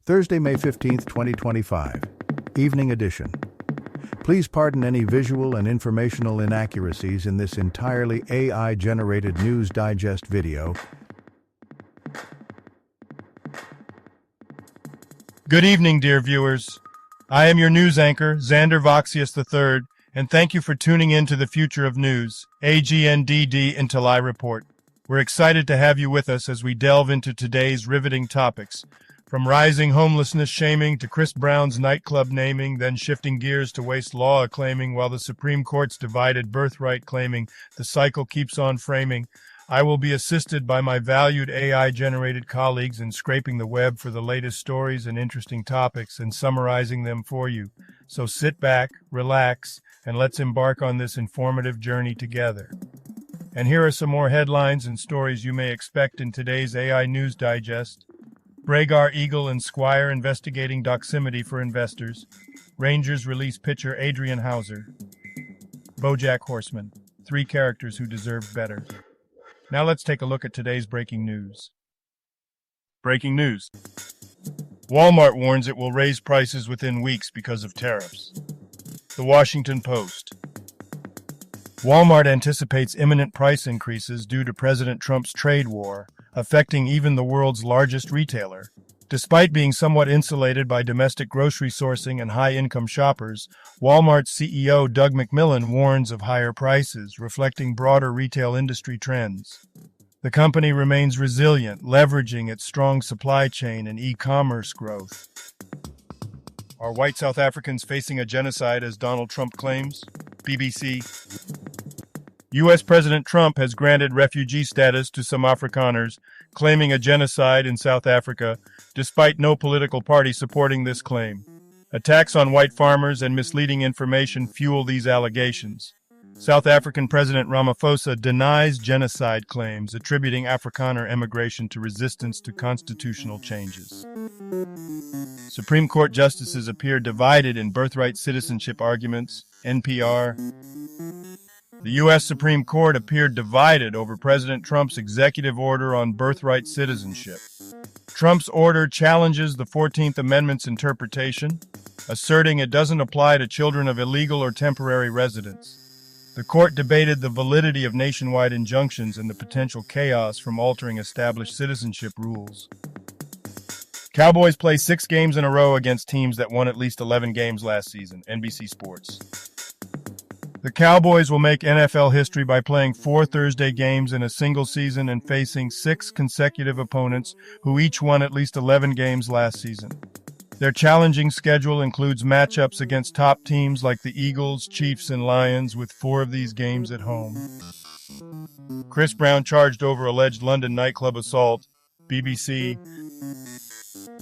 Thursday, May 15th, 2025. Evening edition. Please pardon any visual and informational inaccuracies in this entirely AI-generated News Digest video. Good evening, dear viewers. I am your news anchor, Xander Voxius III, and thank you for tuning in to the Future of News, AGNDD intelliReport. We're excited to have you with us as we delve into today's riveting topics, from rising homelessness shaming to Chris Brown's nightclub naming, then shifting gears to waste law acclaiming, while the Supreme Court's divided birthright claiming. The cycle keeps on framing. I will be assisted by my valued AI-generated colleagues in scraping the web for the latest stories and interesting topics and summarizing them for you. So sit back, relax, and let's embark on this informative journey together. And here are some more headlines and stories you may expect in today's AI News Digest. Bragar Eagle and Squire investigating doximity for investors. Rangers release pitcher Adrian Hauser. BoJack Horseman, 3 characters who deserve better. Now let's take a look at today's breaking news. Breaking news. Walmart warns it will raise prices within weeks because of tariffs. The Washington Post. Walmart anticipates imminent price increases due to President Trump's trade war, affecting even the world's largest retailer. Despite being somewhat insulated by domestic grocery sourcing and high-income shoppers, Walmart's CEO Doug McMillon warns of higher prices, reflecting broader retail industry trends. The company remains resilient, leveraging its strong supply chain and e-commerce growth. Are white South Africans facing a genocide as Donald Trump claims? BBC. U.S. President Trump has granted refugee status to some Afrikaners, claiming a genocide in South Africa, despite no political party supporting this claim. Attacks on white farmers and misleading information fuel these allegations. South African President Ramaphosa denies genocide claims, attributing Afrikaner emigration to resistance to constitutional changes. Supreme Court justices appear divided in birthright citizenship arguments. NPR. The U.S. Supreme Court appeared divided over President Trump's executive order on birthright citizenship. Trump's order challenges the 14th Amendment's interpretation, asserting it doesn't apply to children of illegal or temporary residents. The court debated the validity of nationwide injunctions and the potential chaos from altering established citizenship rules. Cowboys play 6 games in a row against teams that won at least 11 games last season. NBC Sports. The Cowboys will make NFL history by playing 4 Thursday games in a single season and facing 6 consecutive opponents who each won at least 11 games last season. Their challenging schedule includes matchups against top teams like the Eagles, Chiefs, and Lions, with 4 of these games at home. Chris Brown charged over alleged London nightclub assault. BBC.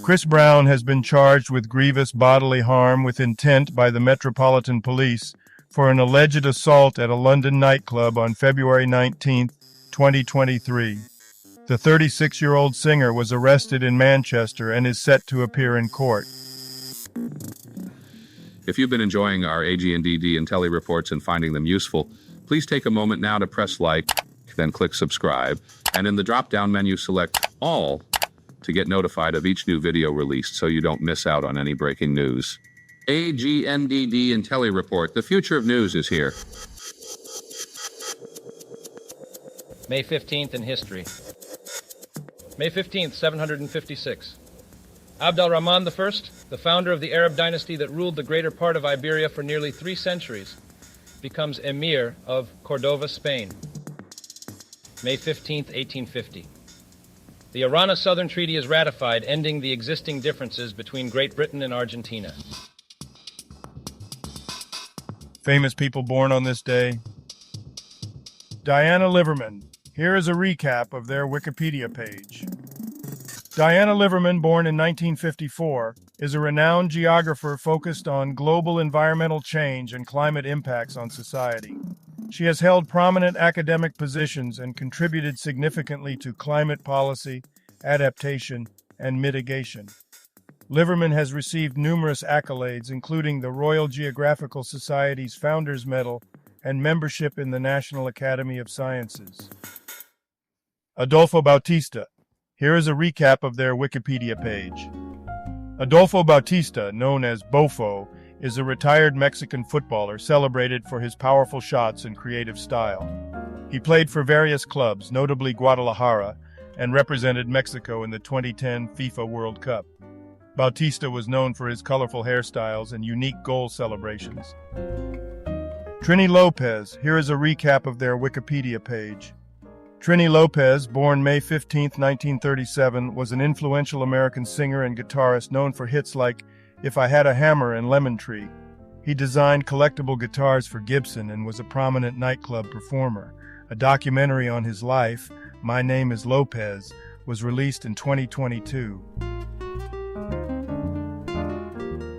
Chris Brown has been charged with grievous bodily harm with intent by the Metropolitan Police for an alleged assault at a London nightclub on February 19, 2023. The 36-year-old singer was arrested in Manchester and is set to appear in court. If you've been enjoying our AGNDD intelliReports and finding them useful, please take a moment now to press like, then click subscribe, and in the drop-down menu select All to get notified of each new video released so you don't miss out on any breaking news. AGNDD intelliReport, the future of news is here. May 15th in history. May 15th, 756. Abd al-Rahman I, the founder of the Arab dynasty that ruled the greater part of Iberia for nearly 3 centuries, becomes Emir of Cordova, Spain. May 15th, 1850. The Arana Southern Treaty is ratified, ending the existing differences between Great Britain and Argentina. Famous people born on this day. Diana Liverman. Here is a recap of their Wikipedia page. Diana Liverman, born in 1954, is a renowned geographer focused on global environmental change and climate impacts on society. She has held prominent academic positions and contributed significantly to climate policy, adaptation, and mitigation. Liverman has received numerous accolades, including the Royal Geographical Society's Founders Medal and membership in the National Academy of Sciences. Adolfo Bautista. Here is a recap of their Wikipedia page. Adolfo Bautista, known as Bofo, is a retired Mexican footballer celebrated for his powerful shots and creative style. He played for various clubs, notably Guadalajara, and represented Mexico in the 2010 FIFA World Cup. Bautista was known for his colorful hairstyles and unique goal celebrations. Trini Lopez, here is a recap of their Wikipedia page. Trini Lopez, born May 15, 1937, was an influential American singer and guitarist known for hits like If I Had a Hammer and Lemon Tree. He designed collectible guitars for Gibson and was a prominent nightclub performer. A documentary on his life, My Name is Lopez, was released in 2022.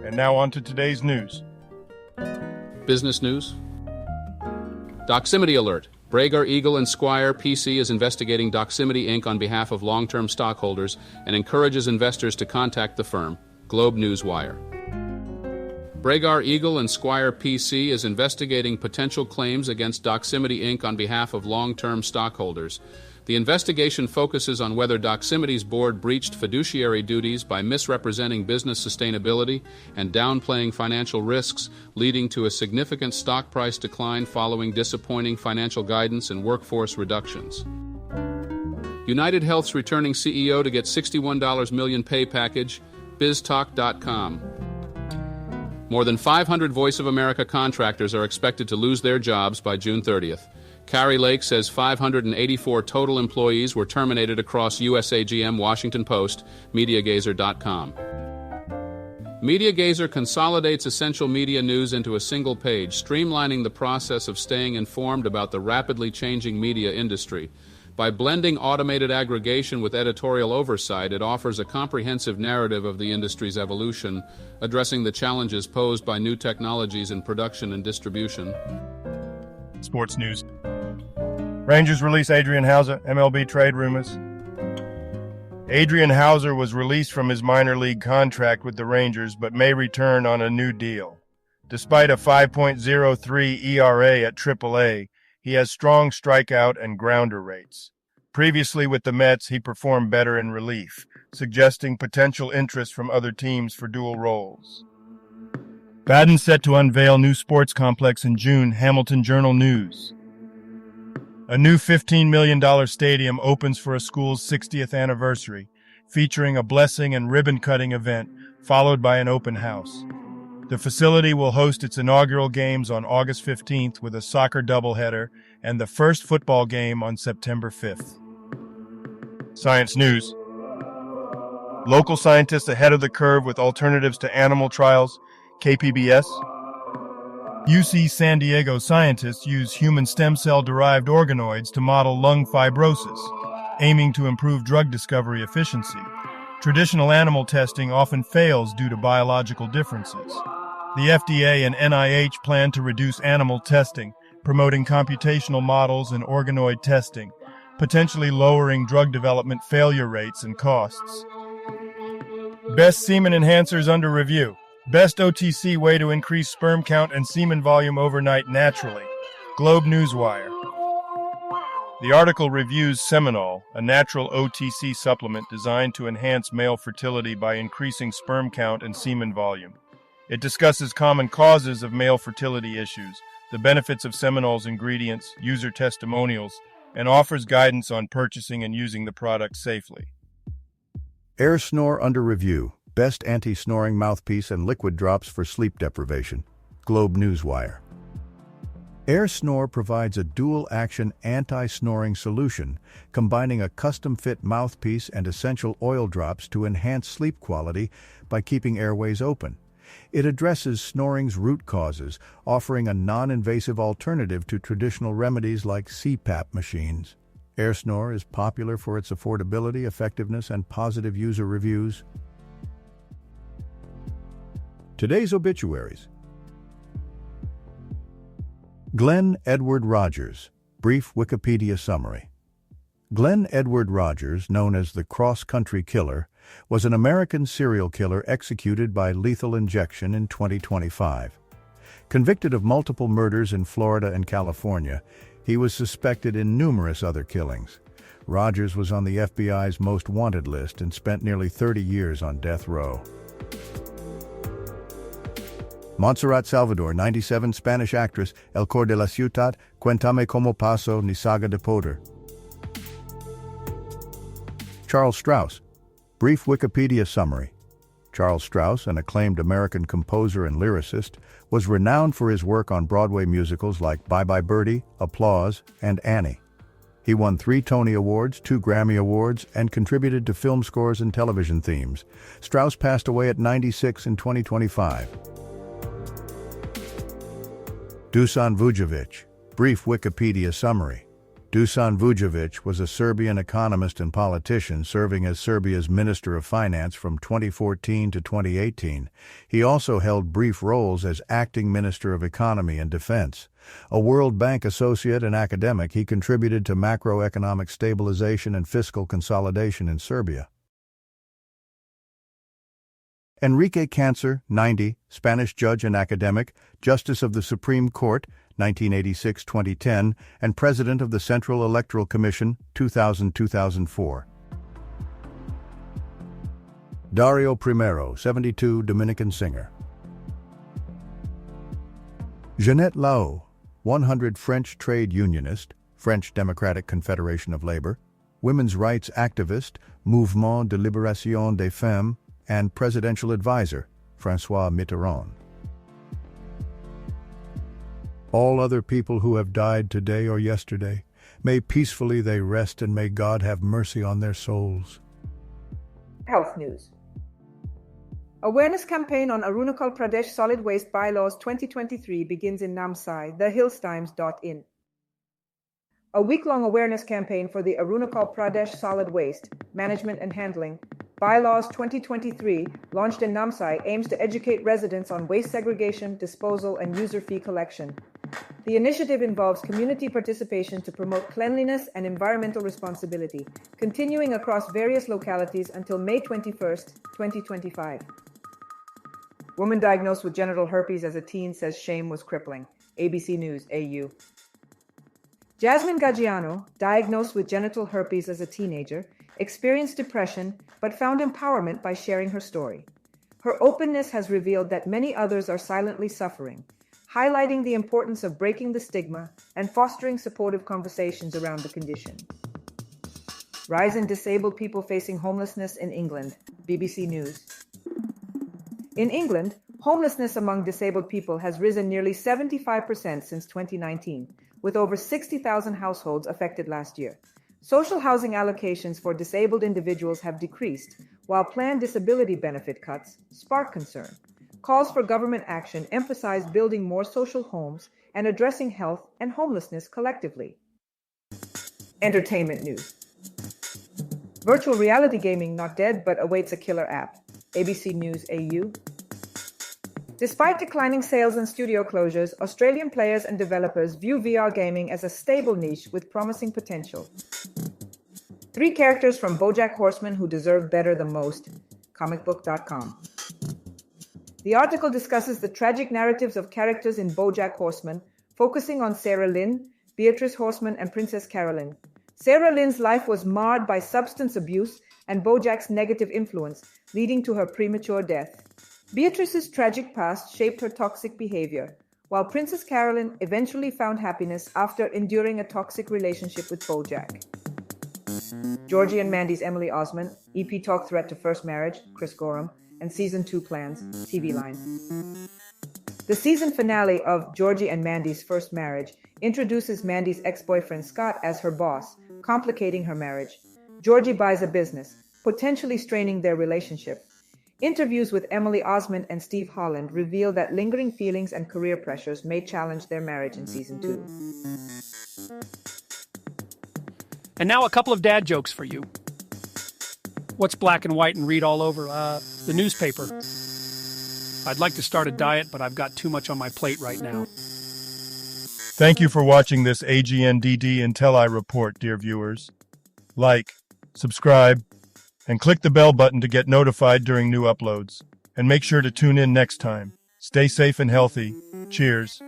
And now on to today's news. Business news. Doximity alert. Bragar Eagle and Squire PC is investigating Doximity Inc. on behalf of long-term stockholders and encourages investors to contact the firm. Globe News Wire. Bragar Eagle and Squire PC is investigating potential claims against Doximity Inc. on behalf of long-term stockholders. The investigation focuses on whether Doximity's board breached fiduciary duties by misrepresenting business sustainability and downplaying financial risks, leading to a significant stock price decline following disappointing financial guidance and workforce reductions. United Health's returning CEO to get $61 million pay package, BizTalk.com. More than 500 Voice of America contractors are expected to lose their jobs by June 30th. Carrie Lake says 584 total employees were terminated across USAGM, Washington Post, MediaGazer.com. MediaGazer consolidates essential media news into a single page, streamlining the process of staying informed about the rapidly changing media industry. By blending automated aggregation with editorial oversight, it offers a comprehensive narrative of the industry's evolution, addressing the challenges posed by new technologies in production and distribution. Sports news. Rangers release Adrian Hauser, MLB trade rumors. Adrian Hauser was released from his minor league contract with the Rangers but may return on a new deal. Despite a 5.03 ERA at AAA, he has strong strikeout and grounder rates. Previously with the Mets, he performed better in relief, suggesting potential interest from other teams for dual roles. Baden set to unveil new sports complex in June, Hamilton Journal News. A new $15 million stadium opens for a school's 60th anniversary, featuring a blessing and ribbon-cutting event, followed by an open house. The facility will host its inaugural games on August 15th with a soccer doubleheader and the first football game on September 5th. Science news. Local scientists ahead of the curve with alternatives to animal trials, KPBS. UC San Diego scientists use human stem cell-derived organoids to model lung fibrosis, aiming to improve drug discovery efficiency. Traditional animal testing often fails due to biological differences. The FDA and NIH plan to reduce animal testing, promoting computational models and organoid testing, potentially lowering drug development failure rates and costs. Best semen enhancers under review. Best OTC way to increase sperm count and semen volume overnight naturally. Globe News Wire. The article reviews Seminol, a natural OTC supplement designed to enhance male fertility by increasing sperm count and semen volume. It discusses common causes of male fertility issues, the benefits of Seminol's ingredients, user testimonials, and offers guidance on purchasing and using the product safely. Air Snore under review. Best anti-snoring mouthpiece and liquid drops for sleep deprivation. Globe News Wire. Air Snore provides a dual-action anti-snoring solution, combining a custom-fit mouthpiece and essential oil drops to enhance sleep quality by keeping airways open. It addresses snoring's root causes, offering a non-invasive alternative to traditional remedies like CPAP machines. Air Snore is popular for its affordability, effectiveness, and positive user reviews. Today's obituaries. Glenn Edward Rogers. Brief Wikipedia summary. Glenn Edward Rogers, known as the Cross-Country Killer, was an American serial killer executed by lethal injection in 2025. Convicted of multiple murders in Florida and California, he was suspected in numerous other killings. Rogers was on the FBI's most wanted list and spent nearly 30 years on death row. Montserrat Salvador, 97, Spanish actress, El Cor de la Ciudad, Cuéntame cómo pasó ni saga de poder. Charles Strauss. Brief Wikipedia summary. Charles Strauss, an acclaimed American composer and lyricist, was renowned for his work on Broadway musicals like Bye Bye Birdie, Applause, and Annie. He won 3 Tony Awards, 2 Grammy Awards, and contributed to film scores and television themes. Strauss passed away at 96 in 2025. Dusan Vujovic. Brief Wikipedia summary. Dusan Vujovic was a Serbian economist and politician serving as Serbia's Minister of Finance from 2014 to 2018. He also held brief roles as Acting Minister of Economy and Defense. A World Bank associate and academic, he contributed to macroeconomic stabilization and fiscal consolidation in Serbia. Enrique Cancer, 90, Spanish judge and academic, Justice of the Supreme Court, 1986-2010, and President of the Central Electoral Commission, 2000-2004. Dario Primero, 72, Dominican singer. Jeanette Lao, 100, French trade unionist, French Democratic Confederation of Labor, women's rights activist, Mouvement de Libération des Femmes, and presidential advisor, François Mitterrand. All other people who have died today or yesterday, may peacefully they rest, and may God have mercy on their souls. Health news. Awareness campaign on Arunachal Pradesh Solid Waste Bylaws 2023 begins in Namsai, thehillstimes.in. A week-long awareness campaign for the Arunachal Pradesh Solid Waste Management and Handling Bylaws 2023, launched in Namsai, aims to educate residents on waste segregation, disposal, and user fee collection. The initiative involves community participation to promote cleanliness and environmental responsibility, continuing across various localities until May 21, 2025. Woman diagnosed with genital herpes as a teen says shame was crippling. ABC News, AU. Jasmine Gaggiano, diagnosed with genital herpes as a teenager, experienced depression but found empowerment by sharing her story. Her openness has revealed that many others are silently suffering, highlighting the importance of breaking the stigma and fostering supportive conversations around the condition. Rise in disabled people facing homelessness in England, BBC News. In England, homelessness among disabled people has risen nearly 75% since 2019, with over 60,000 households affected last year. Social housing allocations for disabled individuals have decreased, while planned disability benefit cuts spark concern. Calls for government action emphasize building more social homes and addressing health and homelessness collectively. Entertainment news. Virtual reality gaming not dead but awaits a killer app. ABC News AU. Despite declining sales and studio closures, Australian players and developers view VR gaming as a stable niche with promising potential. 3 characters from BoJack Horseman who deserve better the most. Comicbook.com. The article discusses the tragic narratives of characters in BoJack Horseman, focusing on Sarah Lynn, Beatrice Horseman, and Princess Carolyn. Sarah Lynn's life was marred by substance abuse and BoJack's negative influence, leading to her premature death. Beatrice's tragic past shaped her toxic behavior, while Princess Carolyn eventually found happiness after enduring a toxic relationship with BoJack. Georgie and Mandy's Emily Osment, EP talk threat to first marriage, Chris Gorham, and Season 2 plans, TV Line. The season finale of Georgie and Mandy's First Marriage introduces Mandy's ex-boyfriend Scott as her boss, complicating her marriage. Georgie buys a business, potentially straining their relationship. Interviews with Emily Osment and Steve Holland reveal that lingering feelings and career pressures may challenge their marriage in Season 2. And now a couple of dad jokes for you. What's black and white and read all over? The newspaper. I'd like to start a diet, but I've got too much on my plate right now. Thank you for watching this AGNDD intelliReport, dear viewers. Like, subscribe, and click the bell button to get notified during new uploads. And make sure to tune in next time. Stay safe and healthy. Cheers.